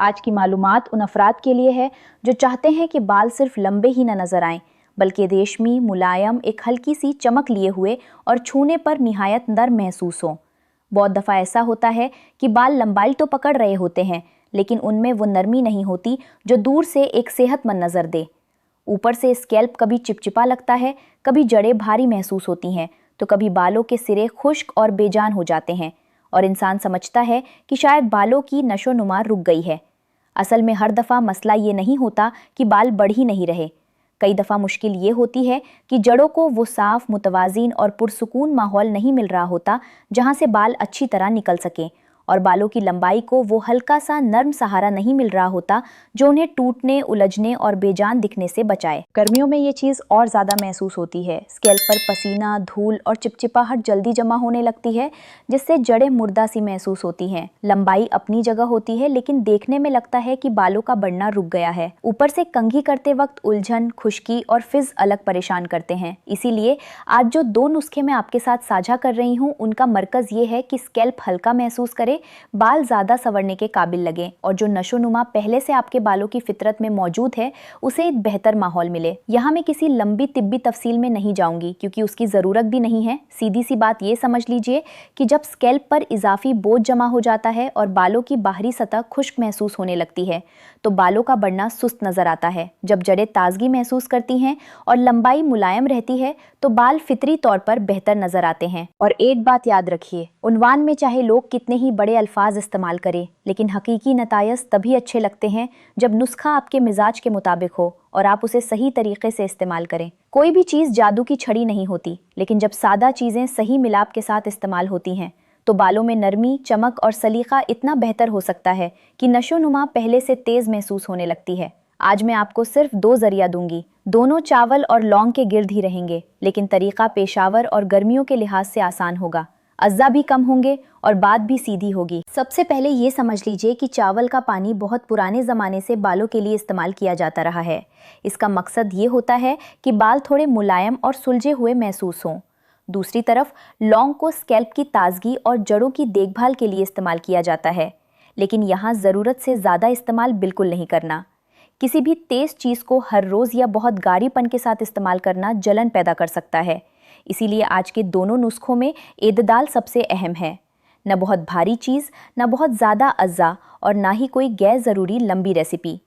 आज की मालूमात उन अफराद के लिए है जो चाहते हैं कि बाल सिर्फ लंबे ही न नजर आएं, बल्कि रेशमी, मुलायम, एक हल्की सी चमक लिए हुए और छूने पर निहायत नर्म महसूस हो। बहुत दफ़ा ऐसा होता है कि बाल लंबाई तो पकड़ रहे होते हैं, लेकिन उनमें वो नरमी नहीं होती जो दूर से एक सेहतमंद नज़र दे। ऊपर से स्कैल्प कभी चिपचिपा लगता है, कभी जड़ें भारी महसूस होती हैं, तो कभी बालों के सिरे खुश्क और बेजान हो जाते हैं और इंसान समझता है कि शायद बालों की नशोनुमा रुक गई है। असल में हर दफ़ा मसला ये नहीं होता कि बाल बढ़ ही नहीं रहे। कई दफ़ा मुश्किल ये होती है कि जड़ों को वो साफ, मुतवाज़िन और पुरसुकून माहौल नहीं मिल रहा होता जहाँ से बाल अच्छी तरह निकल सकें, और बालों की लंबाई को वो हल्का सा नर्म सहारा नहीं मिल रहा होता जो उन्हें टूटने, उलझने और बेजान दिखने से बचाए। गर्मियों में ये चीज़ और ज़्यादा महसूस होती है। स्कैल्प पर पसीना, धूल और चिपचिपाहट जल्दी जमा होने लगती है, जिससे जड़ें मुर्दा सी महसूस होती हैं। लंबाई अपनी जगह होती है, लेकिन देखने में लगता है कि बालों का बढ़ना रुक गया है। ऊपर से कंघी करते वक्त उलझन, खुश्की और फिज अलग परेशान करते हैं। इसीलिए आज जो 2 नुस्खे मैं आपके साथ साझा कर रही हूँ, उनका मरकज ये है कि स्कैल्प हल्का महसूस करे, बाल ज़्यादा संवरने के काबिल लगें और जो नशोनुमा पहले से आपके बालों की फितरत में मौजूद है उसे एक बेहतर माहौल मिले। यहाँ मैं किसी लंबी तिब्बी तफसील में नहीं जाऊंगी, क्योंकि उसकी ज़रूरत भी नहीं है। सीधी सी बात ये समझ लीजिए कि जब स्कैल्प पर इजाफी बोझ जमा हो जाता है और बालों की बाहरी सतह खुश्क महसूस होने लगती है, तो बालों का बढ़ना सुस्त नजर आता है। जब जड़ें ताजगी महसूस करती हैं और लंबाई मुलायम रहती है, तो बाल फितरी तौर पर बेहतर नजर आते हैं। और एक बात याद रखिए, उन्वान में चाहे लोग कितने ही बड़े अल्फाज इस्तेमाल करें, लेकिन हकीकी नतायज तभी अच्छे लगते हैं जब नुस्खा आपके मिजाज के मुताबिक हो और आप उसे सही तरीके से इस्तेमाल करें। कोई भी चीज़ जादू की छड़ी नहीं होती, लेकिन जब सादा चीज़ें सही मिलाप के साथ इस्तेमाल होती हैं तो बालों में नरमी, चमक और सलीका इतना बेहतर हो सकता है कि नशोनुमा पहले से तेज महसूस होने लगती है। आज मैं आपको सिर्फ 2 जरिया दूंगी। दोनों चावल और लौंग के गिर्द ही रहेंगे, लेकिन तरीका पेशावर और गर्मियों के लिहाज से आसान होगा। अज्जा भी कम होंगे और बात भी सीधी होगी। सबसे पहले ये समझ लीजिए कि चावल का पानी बहुत पुराने ज़माने से बालों के लिए इस्तेमाल किया जाता रहा है। इसका मकसद ये होता है कि बाल थोड़े मुलायम और सुलझे हुए महसूस हों। दूसरी तरफ लौंग को स्कैल्प की ताजगी और जड़ों की देखभाल के लिए इस्तेमाल किया जाता है, लेकिन यहाँ ज़रूरत से ज़्यादा इस्तेमाल बिल्कुल नहीं करना। किसी भी तेज़ चीज़ को हर रोज़ या बहुत गाढ़ीपन के साथ इस्तेमाल करना जलन पैदा कर सकता है। इसीलिए आज के दोनों नुस्खों में एतदाल सबसे अहम है। न बहुत भारी चीज़, न बहुत ज़्यादा अज्जा और ना ही कोई गैर ज़रूरी लंबी रेसिपी।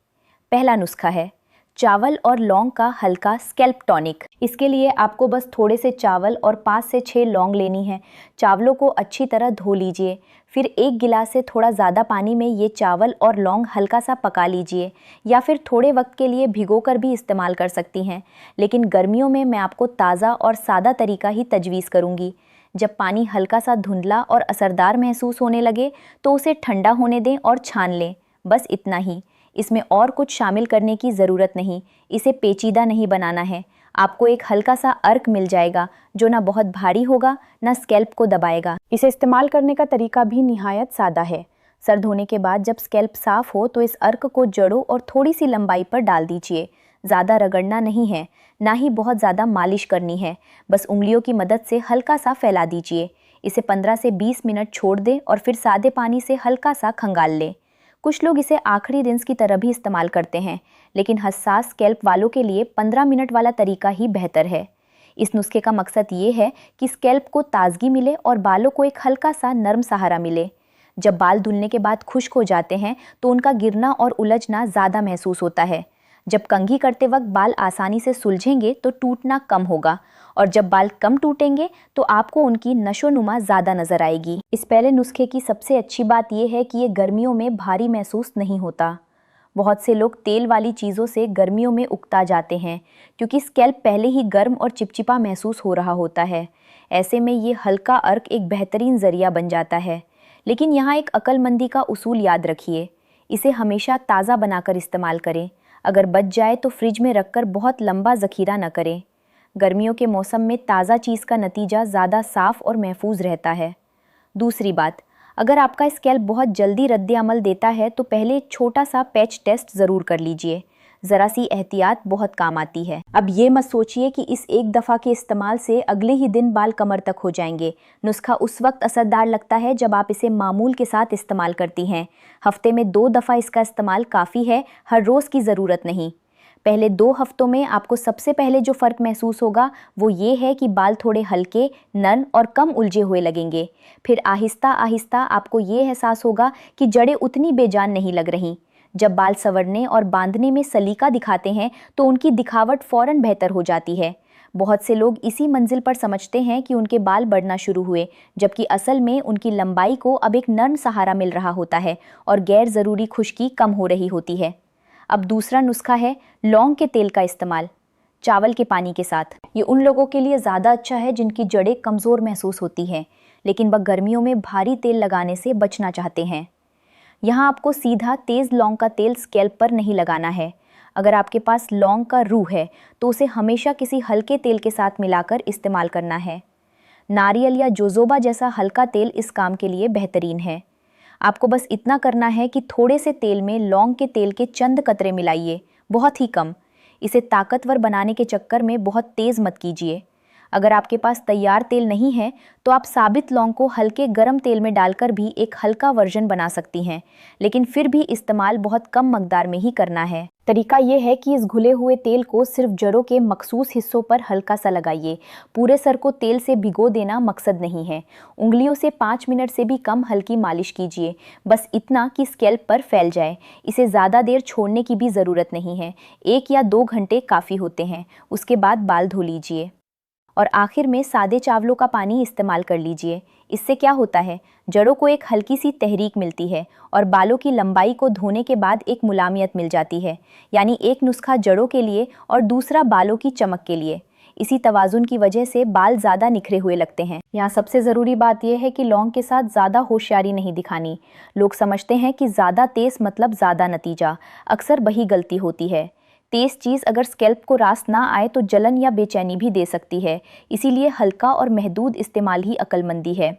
पहला नुस्खा है चावल और लौंग का हल्का स्कैल्प टॉनिक। इसके लिए आपको बस थोड़े से चावल और 5 से 6 लौंग लेनी है। चावलों को अच्छी तरह धो लीजिए, फिर 1 गिलास से थोड़ा ज़्यादा पानी में ये चावल और लौंग हल्का सा पका लीजिए, या फिर थोड़े वक्त के लिए भिगोकर भी इस्तेमाल कर सकती हैं। लेकिन गर्मियों में मैं आपको ताज़ा और सादा तरीका ही तजवीज़ करूँगी। जब पानी हल्का सा धुंधला और असरदार महसूस होने लगे तो उसे ठंडा होने दें और छान लें। बस इतना ही, इसमें और कुछ शामिल करने की ज़रूरत नहीं। इसे पेचीदा नहीं बनाना है। आपको एक हल्का सा अर्क मिल जाएगा जो ना बहुत भारी होगा, ना स्कैल्प को दबाएगा। इसे इस्तेमाल करने का तरीका भी निहायत सादा है। सर धोने के बाद जब स्कैल्प साफ हो तो इस अर्क को जड़ों और थोड़ी सी लंबाई पर डाल दीजिए। ज़्यादा रगड़ना नहीं है, ना ही बहुत ज़्यादा मालिश करनी है। बस उंगलियों की मदद से हल्का सा फैला दीजिए। इसे 15 से 20 मिनट छोड़ दें और फिर सादे पानी से हल्का सा खंगाल लें। कुछ लोग इसे आखिरी रिंस की तरह भी इस्तेमाल करते हैं, लेकिन हसास स्कैल्प वालों के लिए 15 मिनट वाला तरीका ही बेहतर है। इस नुस्खे का मकसद ये है कि स्कैल्प को ताजगी मिले और बालों को एक हल्का सा नरम सहारा मिले। जब बाल धुलने के बाद खुश्क हो जाते हैं तो उनका गिरना और उलझना ज़्यादा महसूस होता है। जब कंघी करते वक्त बाल आसानी से सुलझेंगे तो टूटना कम होगा, और जब बाल कम टूटेंगे तो आपको उनकी नशोनुमा ज़्यादा नज़र आएगी। इस पहले नुस्खे की सबसे अच्छी बात यह है कि ये गर्मियों में भारी महसूस नहीं होता। बहुत से लोग तेल वाली चीज़ों से गर्मियों में उकता जाते हैं, क्योंकि स्कैल्प पहले ही गर्म और चिपचिपा महसूस हो रहा होता है। ऐसे में ये हल्का अर्क एक बेहतरीन ज़रिया बन जाता है। लेकिन यहाँ एक अक्लमंदी का उसूल याद रखिए, इसे हमेशा ताज़ा बनाकर इस्तेमाल करें। अगर बच जाए तो फ्रिज में रखकर बहुत लंबा ज़ख़ीरा न करें। गर्मियों के मौसम में ताज़ा चीज़ का नतीजा ज़्यादा साफ़ और महफूज रहता है। दूसरी बात, अगर आपका स्कैल्प बहुत जल्दी रद्द अमल देता है तो पहले एक छोटा सा पैच टेस्ट ज़रूर कर लीजिए। ज़रा सी एहतियात बहुत काम आती है। अब ये मत सोचिए कि इस एक दफ़ा के इस्तेमाल से अगले ही दिन बाल कमर तक हो जाएंगे। नुस्खा उस वक्त असरदार लगता है जब आप इसे मामूल के साथ इस्तेमाल करती हैं। हफ्ते में 2 दफ़ा इसका इस्तेमाल काफ़ी है, हर रोज़ की ज़रूरत नहीं। पहले 2 हफ्तों में आपको सबसे पहले जो फ़र्क महसूस होगा वो ये है कि बाल थोड़े हल्के, नर्म और कम उलझे हुए लगेंगे। फिर आहिस्ता आहिस्ता आपको ये एहसास होगा कि जड़ें उतनी बेजान नहीं लग रहीं। जब बाल संवरने और बांधने में सलीका दिखाते हैं तो उनकी दिखावट फ़ौरन बेहतर हो जाती है। बहुत से लोग इसी मंजिल पर समझते हैं कि उनके बाल बढ़ना शुरू हुए, जबकि असल में उनकी लंबाई को अब एक नर्म सहारा मिल रहा होता है और गैर ज़रूरी खुश्की कम हो रही होती है। अब दूसरा नुस्खा है लौंग के तेल का इस्तेमाल चावल के पानी के साथ। ये उन लोगों के लिए ज़्यादा अच्छा है जिनकी जड़ें कमज़ोर महसूस होती हैं, लेकिन वह गर्मियों में भारी तेल लगाने से बचना चाहते हैं। यहाँ आपको सीधा तेज़ लौंग का तेल स्कैल्प पर नहीं लगाना है। अगर आपके पास लौंग का रूह है तो उसे हमेशा किसी हल्के तेल के साथ मिलाकर इस्तेमाल करना है। नारियल या जोजोबा जैसा हल्का तेल इस काम के लिए बेहतरीन है। आपको बस इतना करना है कि थोड़े से तेल में लौंग के तेल के चंद कतरे मिलाइए, बहुत ही कम। इसे ताकतवर बनाने के चक्कर में बहुत तेज़ मत कीजिए। अगर आपके पास तैयार तेल नहीं है तो आप साबित लौंग को हल्के गर्म तेल में डालकर भी एक हल्का वर्जन बना सकती हैं, लेकिन फिर भी इस्तेमाल बहुत कम मकदार में ही करना है। तरीका ये है कि इस घुले हुए तेल को सिर्फ जड़ों के मखसूस हिस्सों पर हल्का सा लगाइए। पूरे सर को तेल से भिगो देना मकसद नहीं है। उंगलियों से 5 मिनट से भी कम हल्की मालिश कीजिए, बस इतना कि स्कैल्प पर फैल जाए। इसे ज़्यादा देर छोड़ने की भी ज़रूरत नहीं है, 1 या 2 घंटे काफ़ी होते हैं। उसके बाद बाल धो लीजिए और आखिर में सादे चावलों का पानी इस्तेमाल कर लीजिए। इससे क्या होता है, जड़ों को एक हल्की सी तहरीक मिलती है और बालों की लंबाई को धोने के बाद एक मुलायमियत मिल जाती है। यानी एक नुस्खा जड़ों के लिए और दूसरा बालों की चमक के लिए। इसी तवाजुन की वजह से बाल ज़्यादा निखरे हुए लगते हैं। यहाँ सबसे ज़रूरी बात यह है कि लौंग के साथ ज़्यादा होशियारी नहीं दिखानी। लोग समझते हैं कि ज़्यादा तेज़ मतलब ज़्यादा नतीजा। अक्सर वही गलती होती है। तेज़ चीज़ अगर स्कैल्प को रास ना आए तो जलन या बेचैनी भी दे सकती है। इसीलिए हल्का और महदूद इस्तेमाल ही अक्लमंदी है।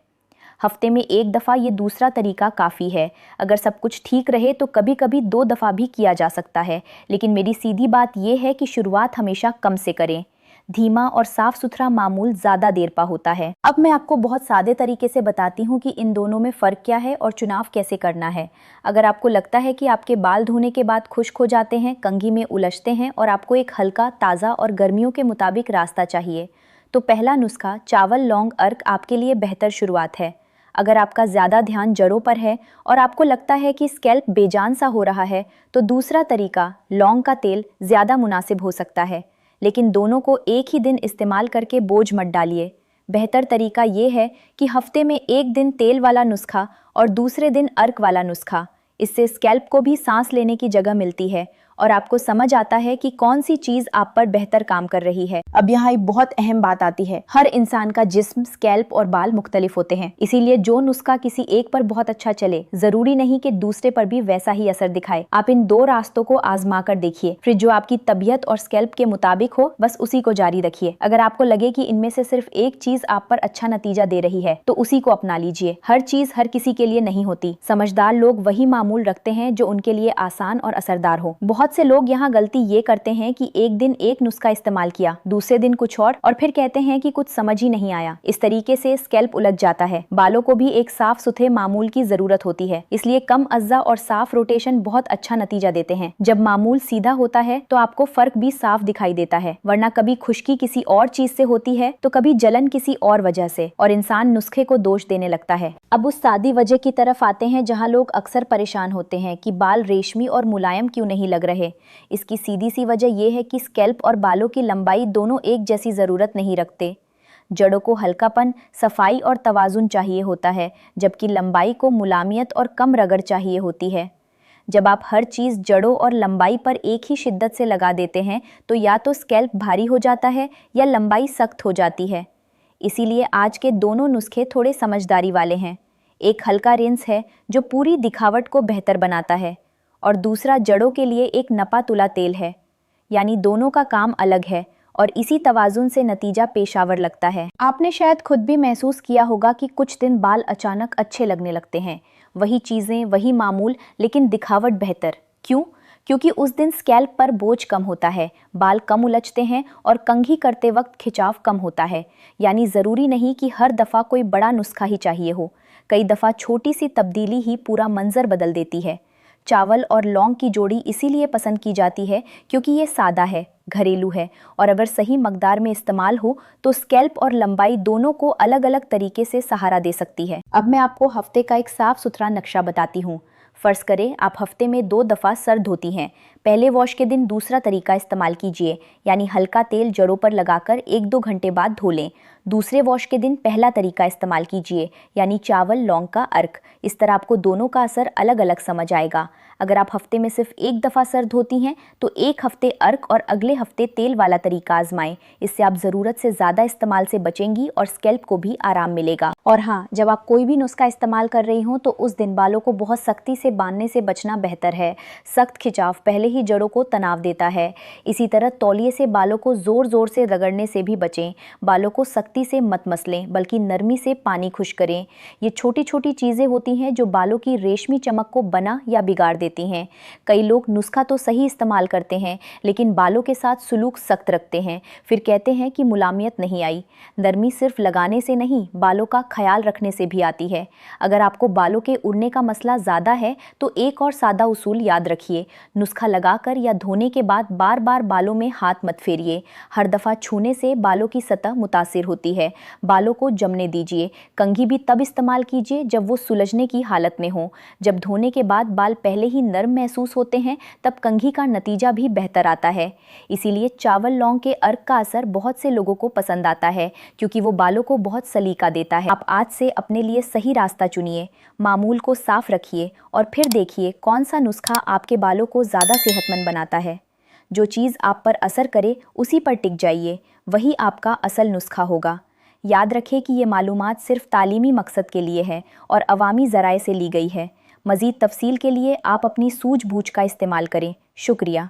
हफ्ते में 1 दफ़ा ये दूसरा तरीका काफ़ी है। अगर सब कुछ ठीक रहे तो कभी कभी 2 दफ़ा भी किया जा सकता है, लेकिन मेरी सीधी बात यह है कि शुरुआत हमेशा कम से करें। धीमा और साफ सुथरा मामूल ज़्यादा देर पा होता है। अब मैं आपको बहुत सादे तरीके से बताती हूँ कि इन दोनों में फ़र्क क्या है और चुनाव कैसे करना है। अगर आपको लगता है कि आपके बाल धोने के बाद खुश्क हो जाते हैं, कंघी में उलझते हैं और आपको एक हल्का, ताज़ा और गर्मियों के मुताबिक रास्ता चाहिए, तो पहला नुस्खा चावल लौंग अर्क आपके लिए बेहतर शुरुआत है। अगर आपका ज़्यादा ध्यान जड़ों पर है और आपको लगता है कि स्कैल्प बेजान सा हो रहा है, तो दूसरा तरीका लौंग का तेल ज़्यादा मुनासिब हो सकता है। लेकिन दोनों को एक ही दिन इस्तेमाल करके बोझ मत डालिए। बेहतर तरीका ये है कि हफ्ते में 1 दिन तेल वाला नुस्खा और दूसरे दिन अर्क वाला नुस्खा। इससे स्कैल्प को भी सांस लेने की जगह मिलती है और आपको समझ आता है कि कौन सी चीज़ आप पर बेहतर काम कर रही है। अब यहाँ एक बहुत अहम बात आती है, हर इंसान का जिस्म, स्कैल्प और बाल मुख्तलिफ होते हैं। इसीलिए जो नुस्खा किसी एक पर बहुत अच्छा चले, जरूरी नहीं कि दूसरे पर भी वैसा ही असर दिखाए। आप इन 2 रास्तों को आजमा कर देखिए, फिर जो आपकी तबीयत और स्कैल्प के मुताबिक हो बस उसी को जारी रखिए। अगर आपको लगे कि इनमें से सिर्फ एक चीज आप पर अच्छा नतीजा दे रही है तो उसी को अपना लीजिए। हर चीज हर किसी के लिए नहीं होती। समझदार लोग वही मामूल रखते हैं जो उनके लिए आसान और असरदार हो। बहुत से लोग यहाँ गलती ये करते हैं कि एक दिन एक नुस्खा इस्तेमाल किया, दूसरे दिन कुछ और फिर कहते हैं कि कुछ समझ ही नहीं आया। इस तरीके से स्कैल्प उलझ जाता है। बालों को भी एक साफ सुथरे मामूल की जरूरत होती है, इसलिए कम अज्जा और साफ रोटेशन बहुत अच्छा नतीजा देते हैं। जब मामूल सीधा होता है तो आपको फर्क भी साफ दिखाई देता है, वरना कभी खुश्की किसी और चीज से होती है तो कभी जलन किसी और वजह से, और इंसान नुस्खे को दोष देने लगता है। अब उस सादी वजह की तरफ आते हैं जहाँ लोग अक्सर परेशान होते हैं कि बाल रेशमी और मुलायम क्यों नहीं लग रहे। इसकी सीधी सी वजह यह है कि स्कैल्प और बालों की लंबाई दोनों एक जैसी ज़रूरत नहीं रखते। जड़ों को हल्कापन, सफाई और तवाजुन चाहिए होता है, जबकि लंबाई को मुलायमियत और कम रगड़ चाहिए होती है। जब आप हर चीज़ जड़ों और लंबाई पर एक ही शिद्दत से लगा देते हैं तो या तो स्कैल्प भारी हो जाता है या लंबाई सख्त हो जाती है। इसीलिए आज के दोनों नुस्खे थोड़े समझदारी वाले हैं। एक हल्का रिंस है जो पूरी दिखावट को बेहतर बनाता है और दूसरा जड़ों के लिए एक नपा तुला तेल है। यानी दोनों का काम अलग है और इसी तवाजुन से नतीजा पेशावर लगता है। आपने शायद खुद भी महसूस किया होगा कि कुछ दिन बाल अचानक अच्छे लगने लगते हैं। वही चीज़ें, वही मामूल, लेकिन दिखावट बेहतर। क्यों? क्योंकि उस दिन स्कैल्प पर बोझ कम होता है, बाल कम उलझते हैं और कंघी करते वक्त खिंचाव कम होता है। यानी ज़रूरी नहीं कि हर दफ़ा कोई बड़ा नुस्खा ही चाहिए हो, कई दफ़ा छोटी सी तब्दीली ही पूरा मंजर बदल देती है। चावल और लौंग की जोड़ी इसीलिए पसंद की जाती है क्योंकि ये सादा है, घरेलू है और अगर सही मकदार में इस्तेमाल हो तो स्कैल्प और लंबाई दोनों को अलग अलग तरीके से सहारा दे सकती है। अब मैं आपको हफ्ते का एक साफ सुथरा नक्शा बताती हूँ। फ़र्ज़ करें आप हफ्ते में 2 दफ़ा सर धोती हैं। पहले वॉश के दिन दूसरा तरीका इस्तेमाल कीजिए, यानी हल्का तेल जड़ों पर लगाकर 1-2 घंटे बाद धो लें। दूसरे वॉश के दिन पहला तरीका इस्तेमाल कीजिए, यानी चावल लौंग का अर्क। इस तरह आपको दोनों का असर अलग अलग समझ आएगा। अगर आप हफ्ते में सिर्फ 1 दफ़ा सर धोती हैं तो 1 हफ्ते अर्क और अगले हफ्ते तेल वाला तरीका आजमाएं। इससे आप ज़रूरत से ज़्यादा इस्तेमाल से बचेंगी और स्कैल्प को भी आराम मिलेगा। और हाँ, जब आप कोई भी नुस्खा इस्तेमाल कर रही हों तो उस दिन बालों को बहुत सख्ती से बांधने से बचना बेहतर है। सख्त खिंचाव पहले ही जड़ों को तनाव देता है। इसी तरह तौलिए से बालों को ज़ोर ज़ोर से रगड़ने से भी बचें। बालों को सख्ती से मत मसलें, बल्कि नरमी से पानी खुश करें। ये छोटी छोटी चीज़ें होती हैं जो बालों की रेशमी चमक को बना या बिगाड़ देती हैं। कई लोग नुस्खा तो सही इस्तेमाल करते हैं, लेकिन बालों के साथ सुलूक सख्त रखते हैं, फिर कहते हैं कि मुलायमियत नहीं आई। नरमी सिर्फ लगाने से नहीं, बालों का ख्याल रखने से भी आती है। अगर आपको बालों के उड़ने का मसला ज़्यादा है तो एक और सादा उसूल याद रखिए। नुस्खा लगाकर या धोने के बाद बार बार बालों में हाथ मत फेरिए। हर दफ़ा छूने से बालों की सतह मुतासिर होती है। बालों को जमने दीजिए। कंघी भी तब इस्तेमाल कीजिए जब वो सुलझने की हालत में हो। जब धोने के बाद बाल पहले ही नर्म महसूस होते हैं तब कंघी का नतीजा भी बेहतर आता है। इसीलिए चावल लौंग के अर्क का असर बहुत से लोगों को पसंद आता है, क्योंकि वो बालों को बहुत सलीका देता है। आप आज से अपने लिए सही रास्ता चुनिए, मामूल को साफ रखिए और फिर देखिए कौन सा नुस्खा आपके बालों को ज़्यादा सेहतमंद बनाता है। जो चीज़ आप पर असर करे उसी पर टिक जाइए, वही आपका असल नुस्खा होगा। याद रखें कि ये मालूमात सिर्फ तालीमी मकसद के लिए है और अवामी ज़राए से ली गई है। मज़ीद तफसील के लिए आप अपनी सूझबूझ का इस्तेमाल करें। शुक्रिया।